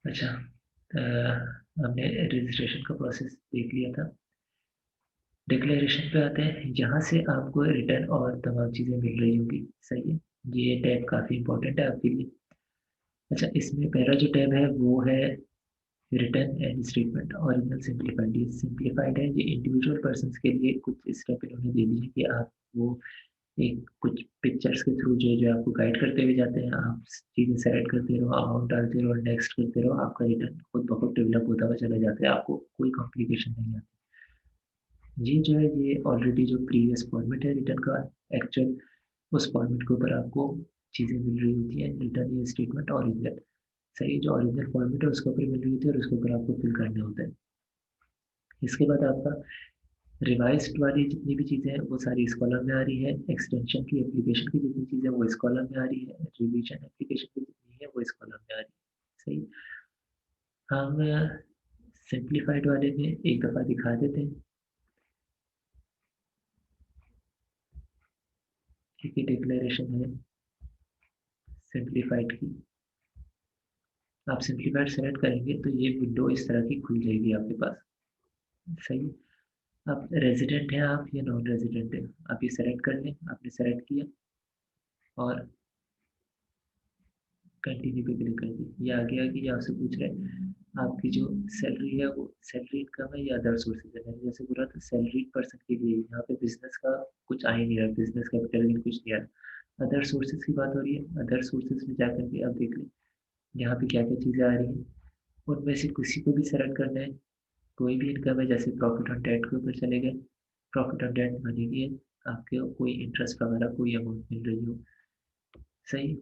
अच्छा, हमने रजिस्ट्रेशन का प्रोसेस देख लिया था। डिक्लेरेशन पे आते हैं। यहाँ से आपको रिटर्न और तमाम चीज़ें मिल रही होंगी। सही है, ये टैब काफ़ी इंपॉर्टेंट है आपके लिए। अच्छा, इसमें पहला जो टैब है वो है return and statement original simplified. ये सिंप्लीफाइड है, ये इंडिविजुअल पर्सन के लिए कुछ स्टेप इन्होंने दे दिए कि आप वो एक कुछ पिक्चर्स के थ्रू जो आपको गाइड करते हुए जाते हैं। आप चीज़ें सेलेक्ट करते रहो, अमाउंट डालते रहो, नेक्स्ट करते रहो, आपका रिटर्न खुद ब खुद डेवलप होता हुआ चला जाता है, आपको कोई कॉम्प्लिकेशन नहीं आती। ये जो है ये ऑलरेडी जो प्रीवियस फॉर्मेट है रिटर्न का, एक्चुअल उस फॉर्मेट के ऊपर आपको चीज़ें मिल रही होती हैं। रिटर्न ये स्टेटमेंट ओरिजिनल, सही, जो ओरिजिनल फॉर्मेट है उसके ऊपर मिल रही होती है और उसके ऊपर आपको फिल करना होता है। इसके बाद आपका रिवाइज्ड वाली जितनी भी चीज़ें हैं वो सारी इस कॉलम में आ रही है। एक्सटेंशन की एप्लीकेशन की जितनी चीज़ें वो इस कॉलम में आ रही है। रिवीजन एप्लीकेशन की जितनी है वो इस कॉलम में आ रही है। सही, हम सिंप्लीफाइड वाले में एक दफ़ा दिखा देते हैं। ठीक है, डिक्लेरेशन है सिंप्लीफाइड की। आप सिंप्लीफाइड सेलेक्ट करेंगे तो ये विंडो इस तरह की खुल जाएगी आपके पास। सही, आप रेजिडेंट हैं आप या नॉन रेजिडेंट हैं, आप ये सेलेक्ट कर लें। आपने सेलेक्ट किया और कंटिन्यू पे क्लिक कर दी। ये आ गया कि ये आपसे पूछ रहे हैं आपकी जो सैलरी है वो सैलरी इनकम है या अदर सोर्सेज है। मैंने जैसे बोला था सैलरीड पर्सन के लिए यहाँ पे बिजनेस का कुछ आ ही नहीं रहा, बिजनेस कैपिटल गेन कुछ नहीं आ रहा। अदर सोर्सेज की बात हो रही है। अदर सोर्सेज में जाकर के आप देख लें यहाँ पे क्या क्या चीज़ें आ रही हैं। उनमें से किसी को भी सेलेक्ट करना है। कोई भी इनकम है, जैसे प्रॉफिट ऑन डेट के ऊपर चले गए। प्रॉफिट ऑन डेट मनी की है, आपके कोई इंटरेस्ट वगैरह कोई अमाउंट मिल रही हो। सही,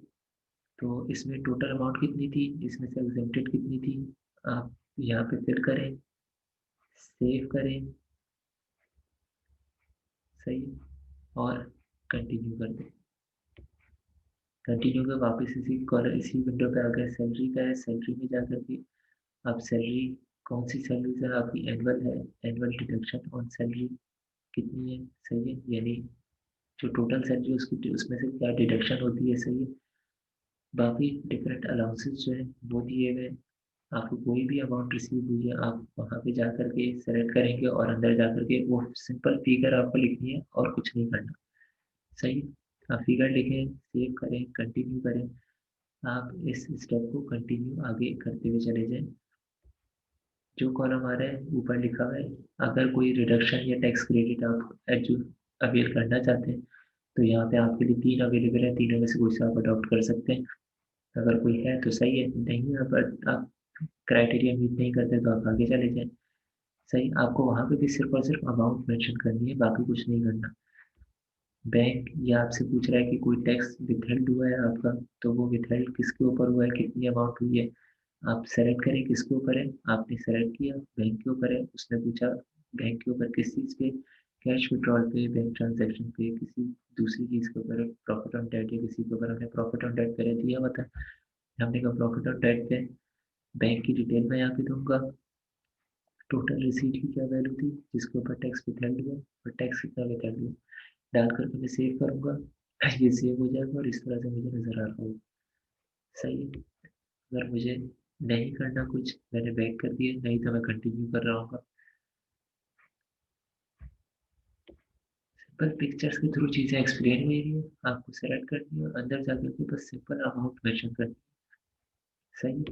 तो इसमें टोटल अमाउंट कितनी थी, इसमें से एग्जेम्प्टेड कितनी थी, आप यहाँ पे फिल करें, सेव करें। सही, और कंटिन्यू कर दें। कंटिन्यू के वापस इसी कॉलर इसी विंडो पे आ गए। सैलरी का है, सैलरी में जाकर के आप सैलरी कौन सी सैलरी है आपकी, एनुअल है, एनुअल डिडक्शन ऑन सैलरी कितनी है। सही है, यानी जो टोटल सैलरी है उसकी उसमें से क्या डिडक्शन होती है। सही है, बाकी डिफरेंट अलाउंसेस जो है वो दिए हुए। आपको कोई भी अमाउंट रिसीव हुई है आप वहाँ पे जा कर के सेलेक्ट करेंगे और अंदर जा कर के वो सिंपल फिगर आपको लिखनी है और कुछ नहीं करना। सही, आप फिगर लिखें, सेव करें, कंटिन्यू करें। आप इस स्टेप को कंटिन्यू आगे करते हुए चले जाएं। जो कॉलम आ रहा है ऊपर लिखा हुआ है, अगर कोई रिडक्शन या टैक्स क्रेडिट आप एजू अवेल करना चाहते हैं तो यहाँ पे आपके लिए 3 अवेलेबल है। तीनों में से कोई सा आप अडॉप्ट कर सकते हैं। अगर कोई है तो सही है, नहीं है पर आप क्राइटेरिया मीट नहीं करते तो आप आगे चले जाएं। सही, आपको वहाँ पे भी सिर्फ और सिर्फ अमाउंट मेंशन करनी है, बाकी कुछ नहीं करना। बैंक ये आपसे पूछ रहा है कि कोई टैक्स विथहेल्ड हुआ है आपका, तो वो विथहेल्ड किसके ऊपर हुआ है, कितनी अमाउंट हुई है। आप सेलेक्ट करें किसके ऊपर है। आपने सेलेक्ट किया बैंक के ऊपर है, उसने पूछा बैंक के ऊपर किस चीज़ पे, कैश विड्रॉल पे, बैंक ट्रांजैक्शन पे, किसी दूसरी चीज़ के ऊपर है, प्रॉफिट ऑन डेट या किसी के ऊपर। हमने प्रॉफिट ऑन डेट पहले दिया हुआ था। हमने कहा प्रॉफिट ऑन डेट पे बैंक की डिटेल में यहाँ पे दूंगा, टोटल रिसीट की क्या वैल्यू थी जिसके ऊपर टैक्स विथहेल्ड हुआ और टैक्स कितना विथहेल्ड हुआ, डाल करके मैं सेव करूँगा। ये सेव हो जाएगा और इस तरह से मुझे नज़र आ रहा होगा। सही है, अगर मुझे नहीं करना कुछ, मैंने बैक कर दिया, नहीं तो मैं कंटिन्यू कर रहा हूँ। सिंपल पिक्चर्स के थ्रू चीज़ें एक्सप्लेन हुई है, आपको सेलेक्ट करनी है और अंदर जाकर के बस सिंपल अमाउंट मेंशन करनी है। सही,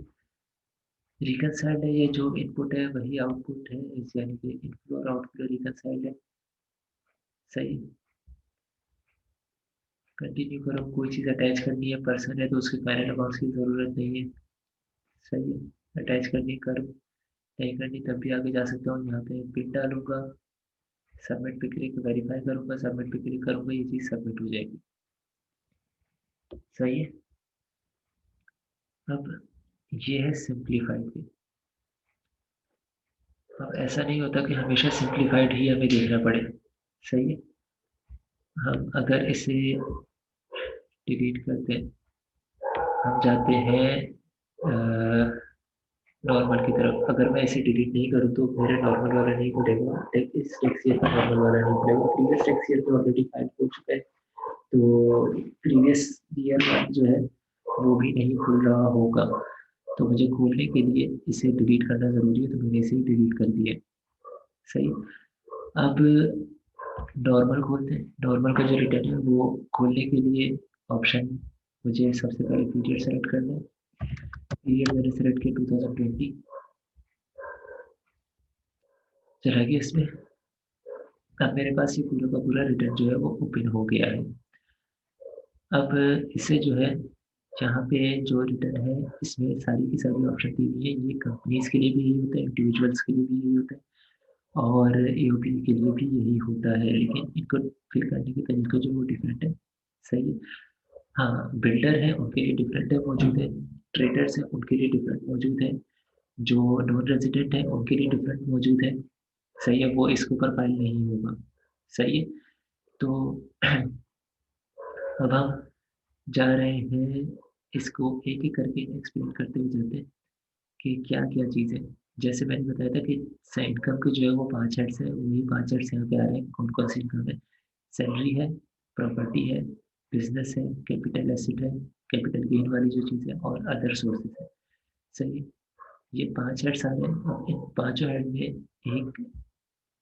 रिकनसाइल्ड है, ये जो इनपुट है वही आउटपुट है, यानी कि इनफ्लो और आउटफ्लो रिकनसाइल्ड है। सही, कंटिन्यू करो। कोई चीज़ अटैच करनी है, पर्सन है तो उसके पैरेंट अकाउंट्स की ज़रूरत नहीं है। सही है, अटैच करनी करो, नहीं करनी तब भी आगे जा सकता हूँ। यहाँ पे पिन डालूंगा, सबमिट पे क्लिक, वेरीफाई करूंगा, सबमिट पे क्लिक करूंगा, ये चीज़ सबमिट हो जाएगी। सही है, अब ये है सिंप्लीफाइड पे। अब ऐसा नहीं होता कि हमेशा सिंप्लीफाइड ही हमें देखना पड़े। सही है, हम अगर इसे डिलीट करते हैं, हम जाते हैं नॉर्मल की तरफ। अगर मैं इसे डिलीट नहीं करूँ तो मेरा नॉर्मल वाला नहीं खुलेगा, इस टैक्स ईयर का नॉर्मल वाला नहीं खुलेगा। प्रीवियस टैक्स ईयर तो ऑलरेडी फाइल हो चुका है, तो प्रीवियस ईयर जो है वो भी नहीं खुल रहा होगा। तो मुझे खोलने के लिए इसे डिलीट करना ज़रूरी है, तो मैंने इसे डिलीट कर दिया। सही। अब नॉर्मल खोलते हैं। नॉर्मल का जो रिटर्न है वो खोलने के लिए ऑप्शन, मुझे सबसे पहले पीरियड सेलेक्ट करना है। पीरियड मैंने सेलेक्ट किया 2020, चला गया इसमें। अब मेरे पास ये पूरा का पूरा रिटर्न जो है वो ओपन हो गया है। अब इसे जो है, यहाँ पे जो रिटर्न है इसमें सारी की सारी ऑप्शन दी हुई है। ये कंपनीज के लिए भी यही होता है, इंडिविजुअल्स के लिए भी यही होता है, और एओपी के लिए भी यही होता है, लेकिन इनको फिल करने के तरीका जो वो डिफरेंट है। सही है। हाँ, बिल्डर है उनके लिए डिफरेंट है मौजूद है, ट्रेडर्स है उनके लिए डिफरेंट मौजूद है, जो नॉन रेजिडेंट है उनके लिए डिफरेंट मौजूद है। सही है, वो इसके ऊपर फाइल नहीं होगा। सही है। तो अब हम जा रहे हैं, इसको एक एक करके एक्सप्लेन करते हुए जाते हैं कि क्या क्या चीज़ है। जैसे मैंने बताया था कि इनकम के जो है वो 5 हेड्स है, वही 5 हेड्स यहाँ पे आ रहे हैं। कौन कौन सी इनकम है? सैलरी है, प्रॉपर्टी है, बिजनेस है, कैपिटल एसेट है, कैपिटल गेन वाली जो चीज़ है, और अदर सोर्सेज है। सही है। ये 5 हेड्स आ रहे हैं। अब इन पाँचों हेड में एक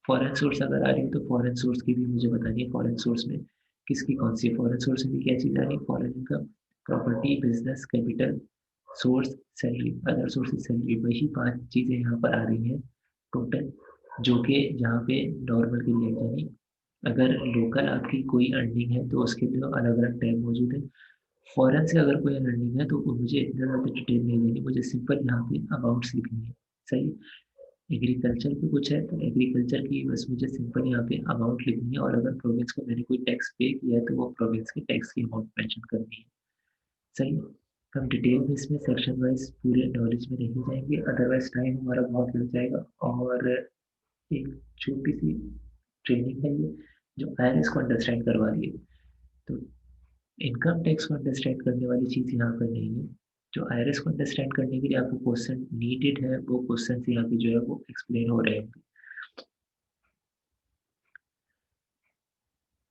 फॉरेन सोर्स अगर आ रही है तो फॉरेन सोर्स की भी मुझे बतानी है। फॉरेन सोर्स में किसकी कौन सी है? फॉरेन सोर्स में क्या चीज़ आ रही है? Foreign income, property, business, capital, source, salary, other sources, salary, वही 5 चीज़ें यहाँ पर आ रही हैं टोटल, जो कि यहाँ पे नॉर्मल के लिए, यानी अगर लोकल आपकी कोई अर्निंग है तो उसके लिए अलग अलग टैब मौजूद है। फॉरेन से अगर कोई अर्निंग है तो वो मुझे इतना ज़्यादा डिटेल नहीं देनी, मुझे सिंपल यहाँ पे अमाउंट्स लिखनी है। सही। एग्रीकल्चर पे कुछ है तो एग्रीकल्चर की बस मुझे सिंपल यहाँ पे अमाउंट लिखनी है, और अगर प्रोविंस को मैंने कोई टैक्स पे किया है तो वो प्रोविंस के टैक्स की अमाउंट मेंशन करनी है। सही। हम डिटेल में इसमें सेक्शन वाइज पूरे नॉलेज में नहीं जाएंगे, अदरवाइज टाइम हमारा बहुत लग जाएगा। और एक छोटी सी ट्रेनिंग है ये, जो आईआरएस को अंडरस्टैंड करवा रही है। तो इनकम टैक्स को अंडरस्टैंड करने वाली चीज़ यहाँ पर नहीं है। जो आईआरएस को अंडरस्टैंड करने के लिए आपको क्वेश्चन नीडेड है, वो क्वेश्चन यहाँ पे जो है वो एक्सप्लेन हो रहे हैं।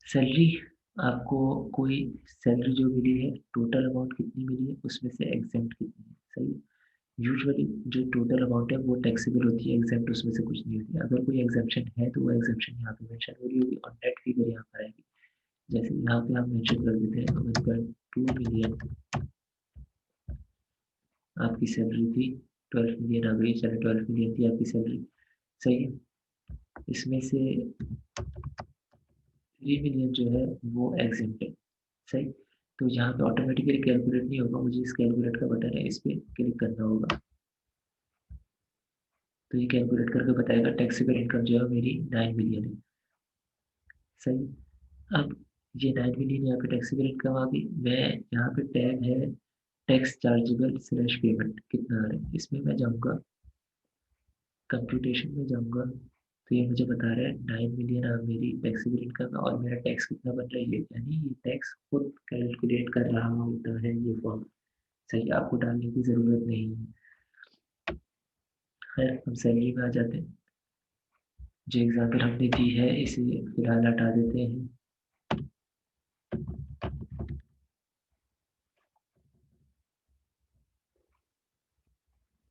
सैलरी, आपको कोई सैलरी जो मिली है, टोटल अमाउंट कितनी मिली है, उसमें से एग्जेम्प्ट कितनी है। सही। यूजुअली जो टोटल अमाउंट है वो टैक्सेबल होती है, एग्जेम्प्ट उसमें से कुछ नहीं होती है। अगर कोई एग्जेम्पशन है तो वो एग्जेम्पशन यहाँ पे मेंशन हो रही होगी, और नेट फिगर यहाँ पर आएगी। जैसे यहाँ पे हम मेंशन कर देते हैं 1.2 मिलियन आपकी सैलरी थी, 12 मिलियन आ गई, चलो 12 मिलियन थी आपकी सैलरी। सही है। इसमें से 3 मिलियन जो है वो एग्जेम्प्ट है। सही। तो यहाँ पे ऑटोमेटिकली कैलकुलेट नहीं होगा, मुझे इस कैलकुलेट का बटन है, इस पर क्लिक करना होगा। तो ये कैलकुलेट करके बताएगा टैक्सेबल इनकम जो है मेरी 9 मिलियन है। सही। अब ये 9 मिलियन यहाँ पे टैक्सेबल इनकम आ गई। मैं यहाँ पे टैब है टैक्स चार्जेबल स्लैश पेमेंट, कितना आ रहा है इसमें मैं जाऊँगा, कंप्यूटेशन में जाऊँगा, तो ये मुझे बता रहा है 9 मिलियन मेरी टैक्सेबल इनकम है, और मेरा टैक्स कितना बन रहा है, यानी ये टैक्स खुद कैलकुलेट कर रहा होता है ये फॉर्म। सही। आपको डालने की ज़रूरत नहीं है। खैर, हम सैलरी में आ जाते हैं। जो एग्जाम्पल हमने दी है इसे फिलहाल हटा देते हैं।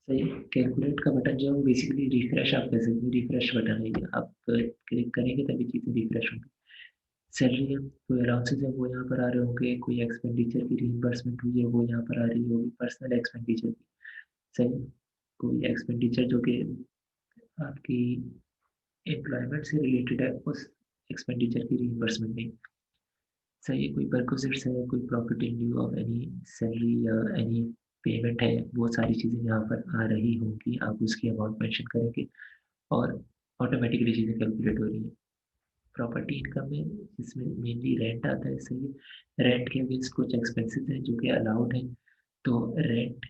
सही। कैलकुलेट का बटन जो है बेसिकली रिफ्रेश आप कह सकते हैं, रिफ्रेश बटन है ये, आप क्लिक करेंगे तभी चीज़ें रिफ्रेश होंगी। सैलरी है, कोई अलाउंसेज है वो यहाँ पर आ रहे होंगे, कोई एक्सपेंडिचर की रीइंबर्समेंट हुई है वो यहाँ पर आ रही होगी, पर्सनल एक्सपेंडिचर की। सही। कोई एक्सपेंडिचर जो कि आपकी एम्प्लॉयमेंट से रिलेटेड है, उस एक्सपेंडिचर की रीइंबर्समेंट नहीं। सही है। कोई परक्विजिट्स है, कोई profit in lieu of any salary या एनी पेमेंट है, वो सारी चीज़ें यहाँ पर आ रही होंगी, आप उसकी अमाउंट मेंशन करेंगे और ऑटोमेटिकली चीज़ें कैलकुलेट हो रही हैं। प्रॉपर्टी इनकम में इसमें मेनली रेंट आता है। सही है। रेंट के अगेंस्ट कुछ एक्सपेंसेस हैं जो कि अलाउड है। तो रेंट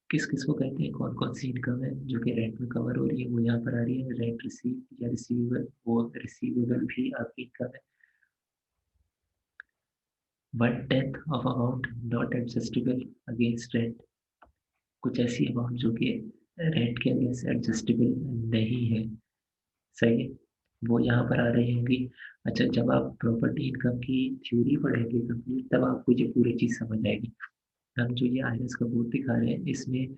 किस किस को कहते हैं, कौन कौन सी इनकम है जो कि रेंट में कवर हो रही है, वो यहाँ पर आ रही है। रेंट रिसीव या रिसीवेबल, वो रिसीवेबल भी आपकी इनकम है। 1/10 of amount not adjustable against rent, कुछ ऐसी अमाउंट जो कि रेंट के अगेंस्ट एडजस्टेबल नहीं है। सही है। वो यहाँ पर आ रही होंगी। अच्छा, जब आप प्रॉपर्टी इनकम की थ्योरी पढ़ेंगे कंप्लीट, तब आपको ये पूरी चीज़ समझ आएगी। हम जो ये आईआरएस का बोर्ड दिखा रहे हैं इसमें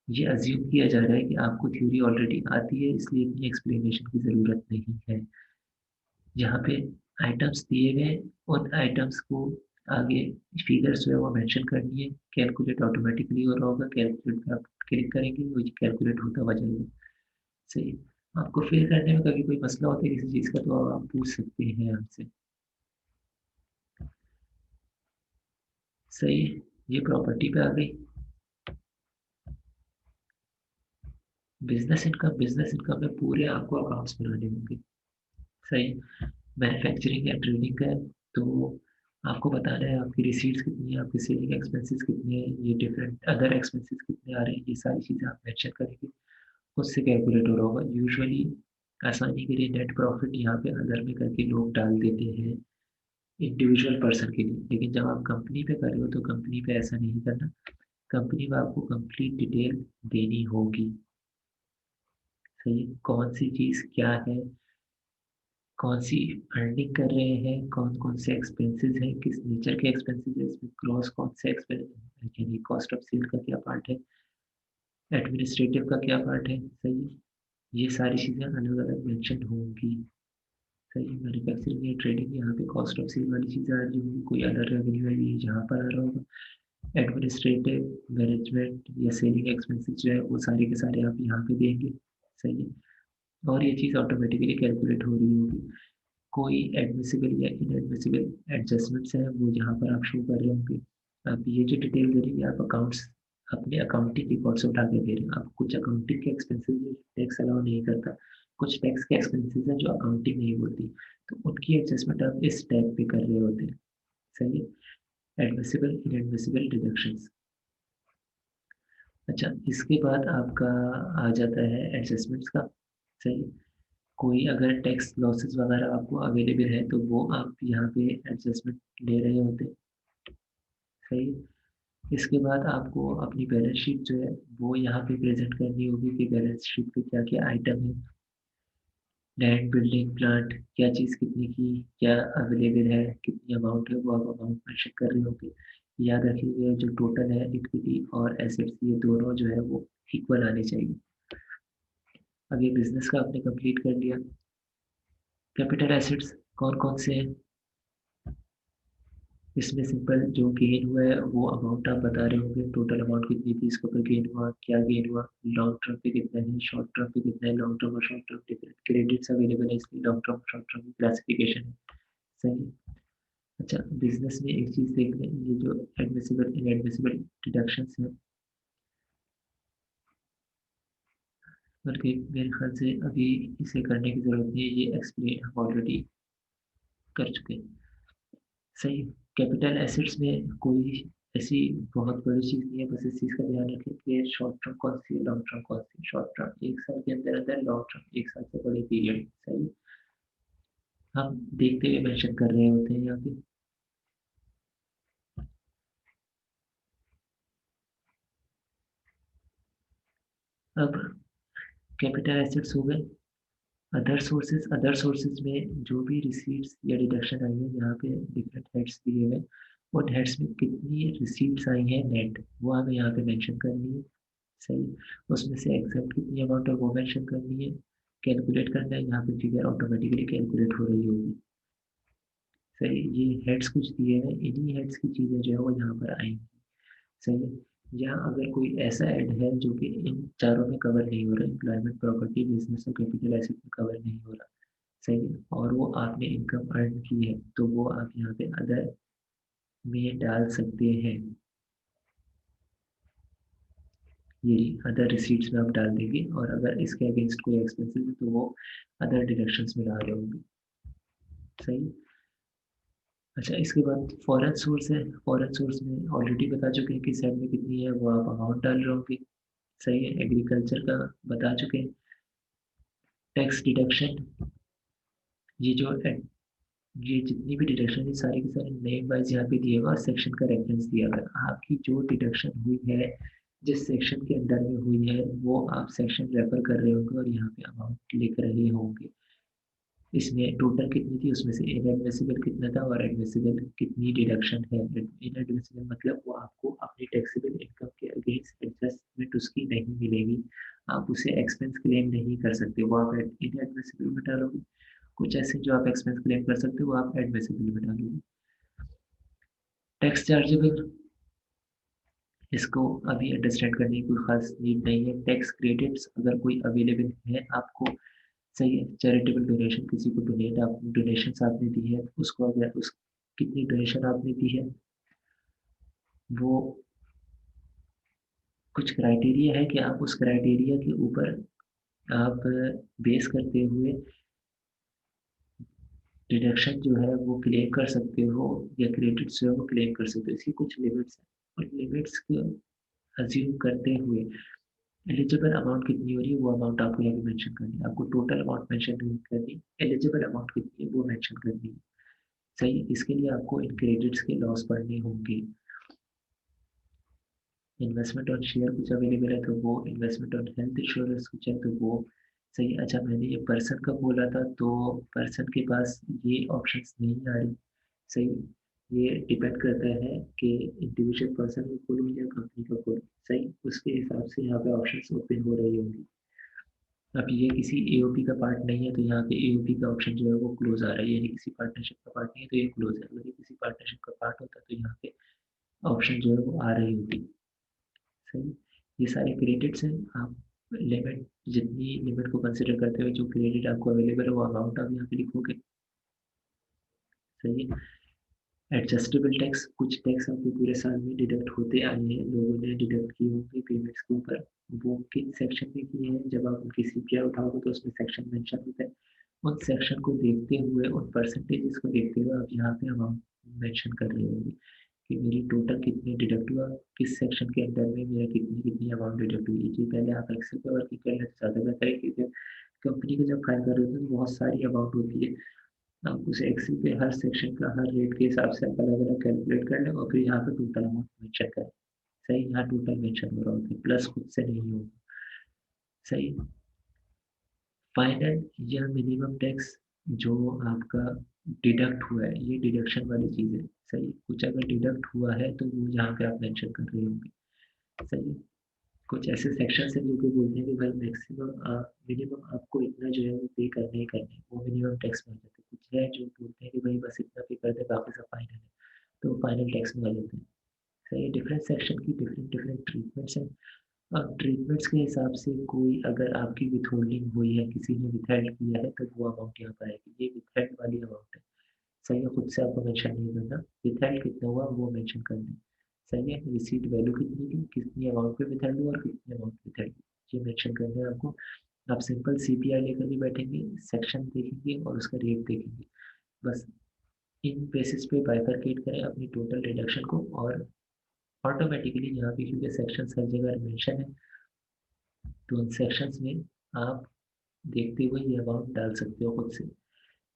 ये अज्यूम किया जा रहा है कि आपको थ्योरी ऑलरेडी आती है, इसलिए इतनी एक्सप्लेनेशन की ज़रूरत नहीं है। यहाँ पे आइटम्स दिए गए हैं, उन आइटम्स को आगे फिगर्स जो है वो मेंशन करनी है, कैलकुलेट ऑटोमेटिकली हो रहा होगा, कैलकुलेट पे आप क्लिक करेंगे वो कैलकुलेट होता हुआ जाएगा। सही। आपको फिल करने में कभी कोई मसला होता है किसी चीज़ का तो आप पूछ सकते हैं हमसे। सही है। ये प्रॉपर्टी पे आ गई। बिजनेस इनकम में पूरे आपको अकाउंट्स बनाने होंगे। सही। मैन्युफैक्चरिंग या ट्रेडिंग का है तो आपको बताना है आपकी रिसीट्स कितनी है, आपके सेलिंग एक्सपेंसेस कितने हैं, ये डिफरेंट अदर एक्सपेंसेस कितने आ रहे हैं, ये सारी चीज़ें आप मेंशन करेंगे, उससे कैलकुलेट हो रहा होगा। यूजुअली आसानी के लिए नेट प्रॉफिट यहाँ पे अदर में करके लोग डाल देते हैं इंडिविजुअल पर्सन के लिए, लेकिन जब आप कंपनी पे कर रहे हो तो कंपनी पे ऐसा नहीं करना। कंपनी में आपको कंप्लीट डिटेल देनी होगी। सही है? कौन सी चीज़ क्या है, कौन सी अर्निंग कर रहे हैं, कौन कौन से एक्सपेंसेस हैं, किस नेचर के एक्सपेंसेस है, इसमें क्रॉस कौन से एक्सपेंस यानी कॉस्ट ऑफ सेल का क्या पार्ट है, एडमिनिस्ट्रेटिव का क्या पार्ट है। सही है? ये सारी चीज़ें अलग अलग मेंशन होंगी। सही है? मैन्युफैक्चरिंग या ट्रेडिंग यहाँ पे कॉस्ट ऑफ सेल वाली चीज़ें आ रही होंगी, कोई अदर रेवेन्यू है ये जहाँ पर आ रहा होगा। एडमिनिस्ट्रेटिव मैनेजमेंट या सेलिंग एक्सपेंसेस जो है वो सारे के सारे आप यहाँ पे देंगे। सही है? और ये चीज़ ऑटोमेटिकली कैलकुलेट हो रही होगी। कोई एडमिसिबल या इनएडमिसिबल एडजस्टमेंट्स हैं वो यहाँ पर आप शो कर रहे होंगे। आप ये जो डिटेल दे रही है आप अकाउंट्स अपने अकाउंटिंग रिकॉर्ड से उठा के दे रहे हैं। आप कुछ अकाउंटिंग के एक्सपेंसेस जो टैक्स अलाउ नहीं करता, कुछ टैक्स के एक्सपेंसेस हैं जो अकाउंटिंग नहीं बोलती, तो उनकी एडजस्टमेंट आप इस टैग पे कर रहे होते हैं। सही है? Admissible inadmissible deductions. अच्छा, इसके बाद आपका आ जाता है एडजस्टमेंट्स का। सही है? कोई अगर टैक्स लॉसेस वगैरह आपको अवेलेबल है तो वो आप यहाँ पे एडजस्टमेंट ले रहे होते हैं। सही है? इसके बाद आपको अपनी बैलेंस शीट जो है वो यहाँ पे प्रेजेंट करनी होगी कि बैलेंस शीट पे क्या क्या आइटम है, लैंड बिल्डिंग प्लांट क्या चीज़ कितनी की क्या अवेलेबल है, कितनी अमाउंट है, वो आप अमाउंट मेंशन कर रहे होंगे। याद रखिएगा जो टोटल है इक्विटी और एसेट्स ये दोनों जो है वो इक्वल आने चाहिए। अब ये बिजनेस का आपने कंप्लीट कर लिया। कैपिटल एसेट्स कौन कौन से हैं, इसमें सिंपल जो गेन हुआ है वो अमाउंट आप बता रहे होंगे, टोटल अमाउंट कितनी थी, इसके ऊपर गेन हुआ क्या, गेन हुआ लॉन्ग टर्म पे कितना है, शॉर्ट टर्म पे कितना है, लॉन्ग टर्म और short term different credits available है इसलिए लॉन्ग टर्म शॉर्ट टर्म की क्लासिफिकेशन है। सही। अच्छा, बिजनेस में एक चीज़ देख लें, ये जो एडमिसिबल इनएडमिसिबल डिडक्शंस हैं, बल्कि मेरे ख्याल से अभी इसे करने की ज़रूरत नहीं है, ये एक्सप्लेन हम ऑलरेडी कर चुके हैं। सही। कैपिटल एसेट्स में कोई ऐसी बहुत बड़ी चीज़ नहीं है, बस इस चीज़ का ध्यान रखें कि शॉर्ट टर्म कौन सी है, लॉन्ग टर्म कौन सी है। शॉर्ट टर्म 1 साल के अंदर अंदर, लॉन्ग टर्म 1 साल से बड़े पीरियड। सही। हम देखते हुए मेंशन कर रहे होते हैं यहाँ पे। अब कैपिटल एसेट्स हो गए। अदर सोर्सेज में जो भी रिसीट्स या डिडक्शन आई है यहाँ पे डिफरेंट हेड्स दिए हुए, उन हेड्स में कितनी रिसीट्स आई हैं नेट वो हमें यहाँ पे मेंशन करनी है। सही। उसमें से एग्जैक्ट कितनी अमाउंट है वो मेंशन करनी है, कैलकुलेट करना है, यहाँ पे फिगर ऑटोमेटिकली कैलकुलेट हो रही होगी। सही। ये हेड्स कुछ दिए हैं, इन्हीं हेड्स की चीज़ें जो है वो यहाँ पर आएंगी। सही है। यहाँ अगर कोई ऐसा ऐड है जो कि इन चारों में कवर नहीं हो रहा, एम्प्लॉयमेंट प्रॉपर्टी बिजनेस और कैपिटल एसेट में कवर नहीं हो रहा, सही है, और वो आपने इनकम अर्न की है तो वो आप यहाँ पे अदर में डाल सकते हैं। ये अदर रिसीट्स में आप डाल देंगे, और अगर इसके अगेंस्ट कोई एक्सपेंसेस है तो वो अदर डिडक्शंस में डाल रहे होंगे। सही। अच्छा, इसके बाद फॉरेन सोर्स है। फॉरेन सोर्स में ऑलरेडी बता चुके हैं कि साइड में कितनी है वो आप अमाउंट डाल रहे होंगे। सही है। एग्रीकल्चर का बता चुके हैं। टैक्स डिडक्शन, ये जो ये जितनी भी डिडक्शन है सारी की सारी नेम वाइज यहाँ पे दिए हुआ और सेक्शन का रेफरेंस दिया हुआ है। आपकी जो डिडक्शन हुई है जिस सेक्शन के अंदर में हुई है वो आप सेक्शन रेफर कर रहे होंगे और यहाँ पे अमाउंट लिख रहे होंगे। इसमें टोटल कितनी थी, उसमें से इनएडमिसिबल कितना था और एडमिसिबल कितनी डिडक्शन है। इनएडमिसिबल मतलब वो आपको अपनी टैक्सेबल इनकम के अगेंस्ट एडजस्टमेंट उसकी नहीं मिलेगी, आप उसे एक्सपेंस क्लेम नहीं कर सकते, वो आप इनएडमिसिबल में डालोगे। कुछ ऐसे जो आप एक्सपेंस क्लेम कर सकते हो वो आप एडमिसिबल में डालोगे। टैक्स चार्जेबल, इसको अभी अंडरस्टैंड करने की कोई खास नीड नहीं है। टैक्स क्रेडिट्स अगर कोई अवेलेबल है आपको, सही है, चैरिटेबल डोनेशन, किसी को डोनेशन आपने दी है, उसको अगर उस कितनी डोनेशन आपने दी है, वो कुछ क्राइटेरिया है कि आप उस क्राइटेरिया के ऊपर आप बेस करते हुए डिडक्शन जो है वो क्लेम कर सकते हो, या क्रेडिट्स जो है वो क्लेम कर सकते हो। इसकी कुछ लिमिट्स हैं, और लिमिट्स को अज्यूम करते हुए एलिजिबल अमाउंट कितनी हो रही है वो अमाउंट आपको यहाँ पे मेंशन करनी है। आपको टोटल अमाउंट मेंशन नहीं करनी, एलिजिबल अमाउंट कितनी है वो मेंशन करनी है। सही, इसके लिए आपको इन क्रेडिट्स के लॉस पढ़ने होंगे। इन्वेस्टमेंट ऑन शेयर कुछ अवेलेबल है तो वो, इन्वेस्टमेंट ऑन हेल्थ इंश्योरेंस कुछ है तो वो। सही, अच्छा मैंने ये पर्सन का बोला था तो पर्सन के पास ये ऑप्शंस नहीं आ रही। सही, ये डिपेंड करता है कि इंडिविजुअल पर्सन को खोलूँ या कंपनी को खोलूँ। सही, उसके हिसाब से यहाँ पे ऑप्शंस ओपन हो रही होंगी। अब ये किसी एओपी का पार्ट नहीं है तो यहाँ पे एओपी का ऑप्शन जो है वो क्लोज आ रहा है, यानी किसी पार्टनरशिप का पार्ट नहीं है तो ये क्लोज है। अगर ये किसी पार्टनरशिप का पार्ट होता तो यहाँ पे ऑप्शन जो है वो आ रही होती। सही, ये सारे क्रेडिट्स हैं। आप लिमिट, जितनी लिमिट को कंसिडर करते हुए जो क्रेडिट आपको अवेलेबल है वो अमाउंट आप यहाँ पे लिखोगे। सही है, एडजस्टेबल टैक्स, कुछ टैक्स आपको पूरे साल में डिडक्ट होते आए हैं, लोगों ने डिडक्ट किए होंगे पेमेंट्स के ऊपर, वो किन सेक्शन में किए हैं, जब आप उनकी सीपीआई उठाओगे तो उसमें सेक्शन मेंशन होता है। उन सेक्शन को देखते हुए, उन परसेंटेजेस को देखते हुए आप यहाँ पे अमाउंट मेंशन कर रहे होंगे कि मेरी टोटल कितनी डिडक्ट हुआ, किस सेक्शन के अंदर में मेरा कितनी कितनी अमाउंट डिडक्ट हुई। जी पहले आप एक्सेल पे वर्क कर लें तो ज़्यादा बेहतर है, क्योंकि कंपनी को जब फाइल कर रहे होते हैं तो बहुत सारी अमाउंट होती है। आप उसे एक्सेल पे हर सेक्शन का हर रेट के हिसाब से आप अलग अलग कैलकुलेट कर लें और फिर यहाँ पे टोटल अमाउंट मेंशन करें। सही, यहाँ टोटल मेंशन हो रहा होता है, प्लस खुद से नहीं होगा। सही, फाइनल या मिनिमम टैक्स जो आपका डिडक्ट हुआ है, ये डिडक्शन वाली चीज़ है। सही, कुछ अगर डिडक्ट हुआ है तो वो यहाँ पे आप मेंशन कर रहे होंगे। सही, कुछ ऐसे सेक्शन हैं जो कि बोलते हैं कि भाई मैक्सिमम मिनिमम आपको इतना जो है वो पे करने ही करने हैं, वो मिनिमम टैक्स में आ जाते हैं। कुछ है जो बोलते हैं कि भाई बस इतना पे कर दे बाकी सब फाइनल है, तो फाइनल टैक्स में आ जाते हैं। सही, डिफरेंट सेक्शन की डिफरेंट डिफरेंट ट्रीटमेंट्स हैं। अब ट्रीटमेंट्स के हिसाब से कोई अगर आपकी विथहोल्डिंग हुई है, किसी ने विथहेल्ड किया है तो वो अमाउंट यहाँ पर आएगी, ये विथहेल्ड वाली अमाउंट है। सही है, खुद से आपको मेंशन नहीं करना, विथहेल्ड कितना हुआ वो मेंशन कर दें। सही है, रिसीट वैल्यू कितनी थी, कितनी अमाउंट पे विथहेल्ड हुआ और कितनी अमाउंट विथहेल्ड हुई, ये मेंशन करना है आपको। आप सिंपल सीपीआई लेकर भी बैठेंगे, सेक्शन देखेंगे और उसका रेट देखेंगे, बस इन बेसिस पे बाइफरकेट करें अपनी टोटल डिडक्शन को, और ऑटोमेटिकली यहाँ पे क्योंकि सेक्शन हर जगह मेंशन है तो उन सेक्शंस में आप देखते हुए ये अमाउंट डाल सकते हो खुद से।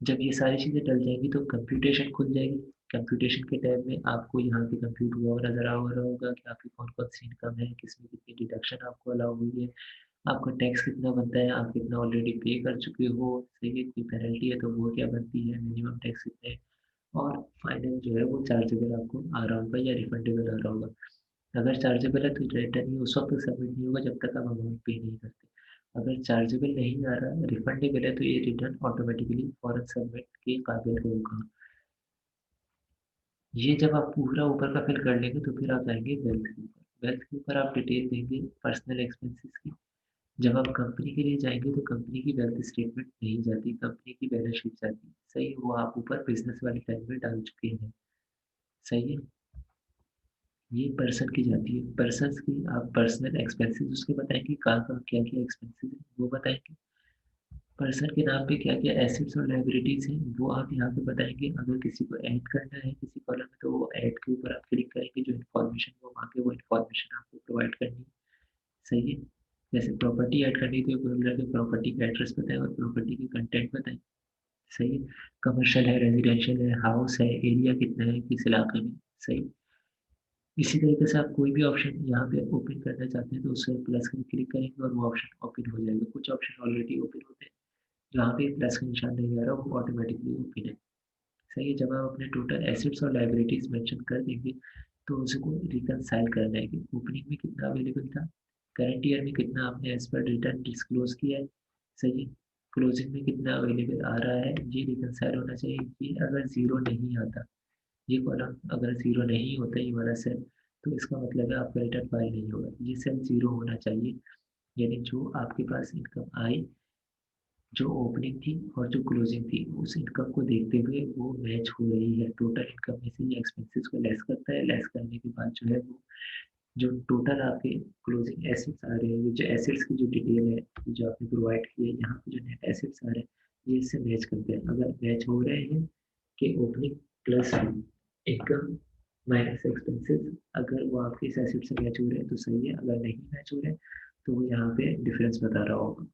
जब ये सारी चीज़ें डल जाएंगी तो कंप्यूटेशन खुल जाएगी। कंप्यूटेशन के टाइम में आपको यहाँ पे कंप्यूट हुआ हुआ नजर आ रहा होगा कि आपकी कौन कौन सी इनकम है, किसमें कितनी डिडक्शन आपको अलाउ हुई है, आपका टैक्स कितना बनता है, आप कितना ऑलरेडी पे कर चुके हो। सही है, कोई पेनल्टी है तो वो क्या बनती है, मिनिमम टैक्स कितना है, और फाइनल जो है वो चार्जेबल आपको आ रहा होगा या रिफंडेबल आ रहा होगा। अगर चार्जेबल है तो रिटर्न ही उस वक्त तक सबमिट नहीं होगा जब तक आप अमाउंट पे नहीं करते। अगर चार्जेबल नहीं आ रहा, रिफंडेबल है, तो ये रिटर्न ऑटोमेटिकली फॉरन सबमिट के काबिल होगा। ये जब आप पूरा ऊपर का फिल कर लेंगे तो फिर आप जाएंगे वेल्थ के ऊपर। वेल्थ के ऊपर आप डिटेल देंगे पर्सनल एक्सपेंसेस की। जब आप कंपनी के लिए जाएंगे तो कंपनी की वेल्थ स्टेटमेंट नहीं जाती, कंपनी की बैलेंस शीट जाती। सही, वो आप ऊपर बिजनेस वाली टाइम में डाल चुके हैं। सही है, ये पर्सन की जाती है। पर्सन की आप पर्सनल एक्सपेंसेस उसके बताएंगे, कहाँ कहाँ क्या क्या एक्सपेंसेस है वो बताएंगे। पर्सन के नाम पे क्या क्या एसेट्स और लाइबिलिटीज हैं वो आप यहाँ पे बताएंगे। अगर किसी को ऐड करना है किसी कॉलम में तो वो ऐड के ऊपर आप क्लिक करेंगे, जो इन्फॉर्मेशन वो मांगे वो इन्फॉर्मेशन आपको प्रोवाइड करनी है। सही है, जैसे प्रॉपर्टी ऐड करनी तो पर्टिकुलर के प्रॉपर्टी का एड्रेस बताएं और प्रॉपर्टी की कंटेंट बताएं। सही है, कमर्शियल है, रेजिडेंशियल है, हाउस है, एरिया कितना है किस इलाके में। सही, इसी तरीके से आप कोई भी ऑप्शन यहाँ पे ओपन करना चाहते हैं तो उससे प्लस का क्लिक करेंगे और वो ऑप्शन ओपन हो जाएगा। कुछ ऑप्शन ऑलरेडी ओपन होते हैं, जहाँ पे प्लस का निशान नहीं आ रहा वो ऑटोमेटिकली ओपन है। सही है, जब आप अपने टोटल एसेट्स और लाइबिलिटीज मेंशन कर देंगे तो उसको रिकनसाइल करना है कि ओपनिंग में कितना अवेलेबल था, करंट ईयर में कितना आपने एज पर रिटर्न डिस्क्लोज किया है, सही है, क्लोजिंग में कितना अवेलेबल आ रहा है, ये रिकनसाइल होना चाहिए। ये अगर ज़ीरो नहीं आता, ये कॉलम अगर ज़ीरो नहीं होता ये वाला सेल, तो इसका मतलब है आपका रिटर्न फाइल नहीं होगा। ये सेल ज़ीरो होना चाहिए, यानी जो आपके पास इनकम आई, जो ओपनिंग थी और जो क्लोजिंग थी, उस इनकम को देखते हुए वो मैच हो रही है। टोटल इनकम में से ये एक्सपेंसेस को लेस करता है, लेस करने के बाद जो है वो जो टोटल आपके क्लोजिंग एसेट्स आ रहे हैं, ये जो एसेट्स की जो डिटेल है, जो आपने प्रोवाइड की है, यहाँ पे जो नेट एसेट्स आ रहे हैं, ये इससे मैच करते हैं। अगर मैच हो रहे हैं कि opening plus income minus expenses, अगर वो आपके इस एसेट से मैच हो रहे हैं तो सही है, अगर नहीं मैच हो रहे हैं तो वो यहाँ पे डिफरेंस बता रहा होगा,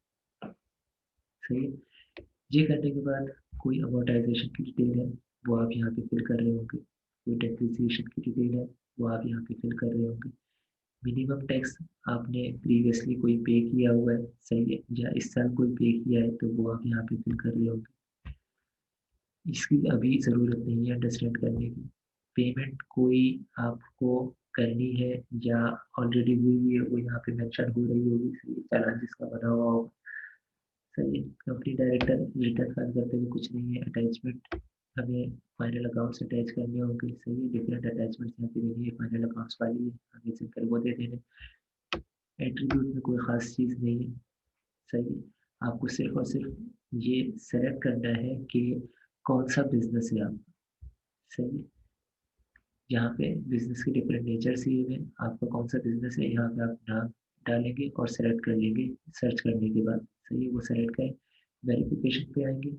सही है। ये करने के बाद कोई अमोर्टाइजेशन की डिटेल है वो आप यहाँ पे फिल कर रहे होंगे, कोई डेप्रिसिएशन की डिटेल है वो आप यहाँ पे फिल कर रहे होंगे, मिनिमम टैक्स आपने प्रीवियसली कोई पे किया हुआ है, सही है, या इस साल कोई पे किया है तो वो आप यहाँ पे फिल कर रहे होंगे। इसकी अभी ज़रूरत नहीं है अंडरस्टैंड करने की। पेमेंट कोई आपको करनी है या ऑलरेडी हुई हुई है वो यहाँ पे मेंशन हो रही होगी, सही है, चालान जिसका बना हुआ होगा, सही है। कंपनी डायरेक्टर रिटर्न फाइल करते हुए कुछ नहीं है, अटैचमेंट हमें फाइनल अकाउंट्स अटैच करने होंगे, सही है, डिफरेंट अटैचमेंट्स यहाँ पे देनी है, फाइनल अकाउंट्स वाली है आगे चलकर वो दे देने। एट्रीब्यूट में कोई ख़ास चीज़ नहीं है, सही है। आपको सिर्फ और सिर्फ ये सेलेक्ट करना है कि कौन सा बिजनेस है आप, सही है। यहाँ पे बिजनेस के डिफरेंट नेचर दिए हुए हैं, आपका कौन सा बिजनेस है यहाँ पे आप नाम डालेंगे और सेलेक्ट कर लेंगे सर्च करने के बाद, सही है, वो सेलेक्ट करें। वेरिफिकेशन पे आएंगे,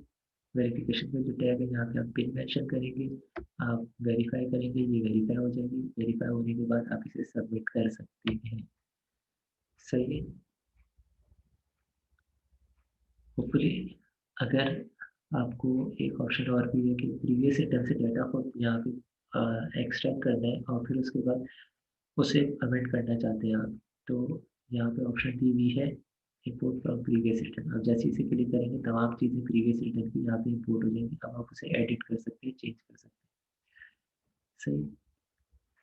वेरिफिकेशन पे जो टैग है यहाँ पे आप पिन मेंशन करेंगे, आप वेरीफाई करेंगे, ये वेरीफाई हो जाएगी, वेरीफाई होने के बाद आप इसे सबमिट कर सकते हैं, सही है। होपफुली अगर आपको एक ऑप्शन और भी है कि प्रीवियस रिटर्न से डाटा को यहाँ पे एक्सट्रैक्ट करना है और फिर उसके बाद उसे अमेंड करना चाहते हैं आप, तो यहाँ पे ऑप्शन दी हुई है इम्पोर्ट फ्रॉम प्रीवियस रिटर्न। अब जैसे इसे क्लिक करेंगे तमाम चीज़ें प्रीवियस रिटर्न की यहाँ पे इम्पोर्ट हो जाएंगी, अब आप उसे एडिट कर सकते हैं, चेंज कर सकते हैं, सही।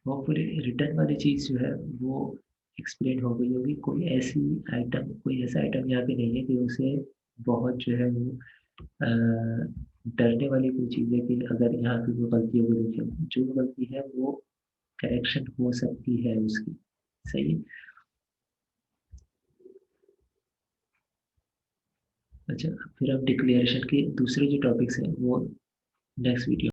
होपफुली रिटर्न वाली चीज़ जो है वो एक्सप्लेन हो गई होगी। कोई ऐसी आइटम, कोई ऐसा आइटम यहाँ पे नहीं है कि उसे बहुत जो है वो डरने वाली कोई चीज़ है कि अगर यहाँ पे वो गलती हो गई, देखिए जो गलती है वो करेक्शन हो सकती है उसकी, सही। अच्छा, फिर हम डिक्लेरेशन के दूसरे जो टॉपिक्स हैं वो नेक्स्ट वीडियो